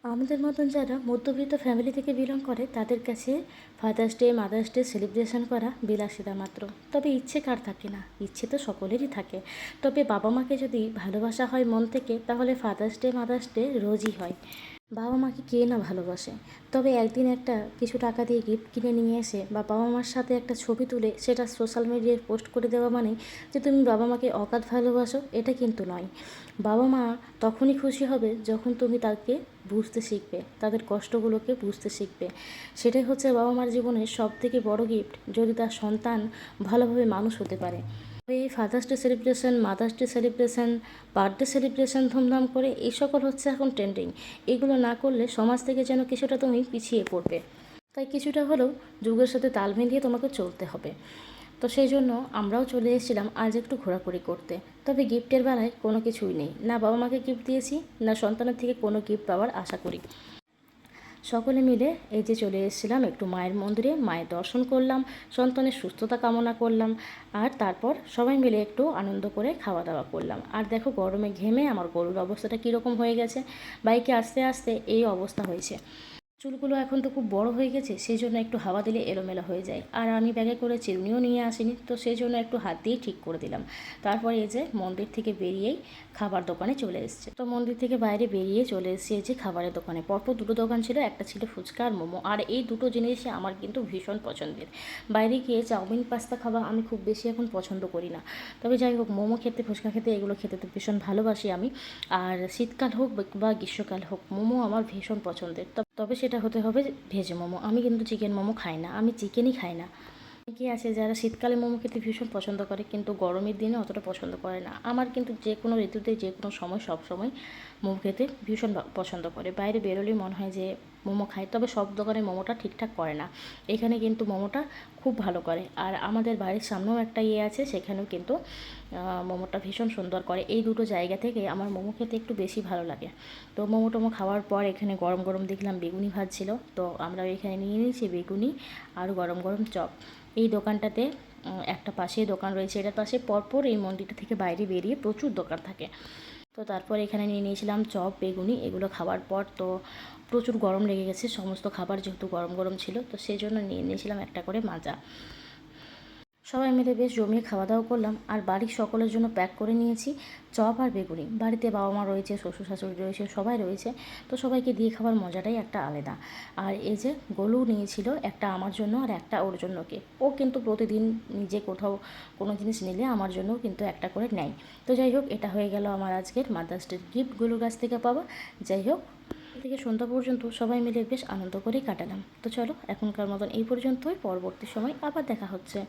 আমাদের মতন যারা মধ্যবিত্ত ফ্যামিলি থেকে বিলং করে তাদের কাছে father's day mother's day celebration করা বিলাসিতা মাত্র। তবে ইচ্ছে কার থাকে না? ইচ্ছে তো সকলেরই থাকে। তবে বাবা মাকে যদি ভালোবাসা হয় মন থেকে, তাহলে ফাদার্স ডে মাদার্স ডে রোজই হয়। বাবা মাকে কে না ভালোবাসে? তবে একদিন একটা কিছু টাকা দিয়ে গিফট কিনে নিয়ে এসে বা বাবা মার সাথে একটা ছবি তুলে সেটা সোশ্যাল মিডিয়ায় পোস্ট করে দেওয়া মানেই যে তুমি বাবা মাকে অগাধ ভালোবাসো, এটা কিন্তু নয়। বাবা মা তখনই খুশি হবে যখন তুমি তাকে বুঝতে শিখবে, তাদের কষ্টগুলোকে বুঝতে শিখবে। সেটাই হচ্ছে বাবা মার জীবনের সবথেকে বড় গিফট, যদি তার সন্তান ভালোভাবে মানুষ হতে পারে। এই father's day celebration, mother's day celebration, birthday celebration ধুমধাম করে এই সকল হচ্ছে এখন ট্রেন্ডিং। এগুলো না করলে সমাজ থেকে যেন কিছুটা তুমি পিছিয়ে পড়বে। তাই কিছুটা হলেও যুগের সাথে তাল মিলিয়ে তোমাকে চলতে হবে। তো সেই জন্য আমরাও চলে এসেছিলাম আজ একটু ঘোরাঘুরি করতে। তবে গিফটের বেলায় কোনো কিছুই নেই, না বাবা মাকে গিফট দিয়েছি, না সন্তানের থেকে কোনো গিফট পাওয়ার আশা করি। সকলে মিলে এই যে চলে এসেছিলাম একটু মায়ের মন্দিরে, মায়ের দর্শন করলাম, সন্তানের সুস্থতা কামনা করলাম, আর তারপর সবাই মিলে একটু আনন্দ করে খাওয়া দাওয়া করলাম। আর দেখো গরমে ঘেমে আমার গরুর অবস্থাটা কীরকম হয়ে গেছে। বাইকে আস্তে আস্তে এই অবস্থা হয়েছে। চুলগুলো এখন তো খুব বড় হয়ে গেছে, সেই জন্য একটু হাওয়া দিলে এলোমেলো হয়ে যায়। আর আমি ব্যাগে করে চিরুনিও নিয়ে আসিনি, তো সেই জন্য একটু হাত দিয়েই ঠিক করে দিলাম। তারপরে এই যে মন্দির থেকে বেরিয়েই খাবার দোকানে চলে এসেছে। তো মন্দির থেকে বাইরে বেরিয়ে চলে এসেছি এই যে খাবারের দোকানে। পরপর দুটো দোকান ছিল, একটা ছিল ফুচকা আর মোমো। আর এই দুটো জিনিসই আমার কিন্তু ভীষণ পছন্দের। বাইরে গিয়ে চাউমিন পাস্তা খাওয়া আমি খুব বেশি এখন পছন্দ করি না। তবে যাই হোক, মোমো খেতে, ফুচকা খেতে, এগুলো খেতে তো ভীষণ ভালোবাসি আমি। আর শীতকাল হোক বা গ্রীষ্মকাল হোক, মোমো আমার ভীষণ পছন্দের। তবে সেটা হতে হবে ভেজ মোমো। আমি কিন্তু চিকেন মোমো খাই না, আমি চিকেনই খাই না। অনেকে আছে যারা শীতকালে মোমো খেতে ভীষণ পছন্দ করে, কিন্তু গরমের দিনে অতটা পছন্দ করে না। আমার কিন্তু যে কোনো ঋতুতে, যে কোনো সময়, সব সময় মোমো খেতে ভীষণ পছন্দ করে। বাইরে বেরোলেই মনে হয় যে মোমো খাই। তবে সব দোকানে মোমোটা ঠিকঠাক করে না, এখানে কিন্তু মোমোটা খুব ভালো করে। আর আমাদের বাড়ির সামনেও একটা আছে, সেখানেও কিন্তু মোমোটা ভীষণ সুন্দর করে। এই দুটো জায়গা থেকে আমার মোমো খেতে একটু বেশি ভালো লাগে। তো মোমো টোমো খাওয়ার পর এখানে গরম গরম দেখলাম বেগুনি ভাজছিল, তো আমরা এখানে নিয়ে নিয়েছি বেগুনি আর গরম গরম চপ। এই দোকানটাতে একটা পাশেই দোকান রয়েছে, এটার পাশে পরপর এই মন্দিরটা থেকে বাইরে বেরিয়ে প্রচুর দোকান থাকে। তো তারপর এখানে নিয়ে নিয়েছিলাম চপ বেগুনি। এগুলো খাওয়ার পর তো প্রচুর গরম লেগে গেছে, সমস্ত খাবার যেহেতু গরম গরম ছিল, তো সেই জন্য নিয়ে নিয়েছিলাম একটা করে মাজা। সবাই মিলে বেশ জমিয়ে খাওয়া দাওয়া করলাম। আর বাড়ির সকলের জন্য প্যাক করে নিয়েছি চপ আর বেগুনি। বাড়িতে বাবা মা রয়েছে, শ্বশুর শাশুড়ি রয়েছে, সবাই রয়েছে, তো সবাইকে দিয়ে খাওয়ার মজাটাই একটা আলাদা। আর এই যে গোলু নিয়েছিল একটা আমার জন্য আর একটা ওর জন্য। ও কিন্তু প্রতিদিন নিজে কোথাও কোনো জিনিস নিলে আমার জন্যও কিন্তু একটা করে নেয়। তো যাই হোক, এটা হয়ে গেল আমার আজকের মাদার্স ডে গিফট গোলুর কাছ থেকে পাওয়া। যাই হোক, থেকে সন্ধ্যা পর্যন্ত সবাই মিলে বেশ আনন্দ করেই কাটালাম। তো চলো, এখনকার মতন এই পর্যন্তই, পরবর্তী সময় আবার দেখা হচ্ছে।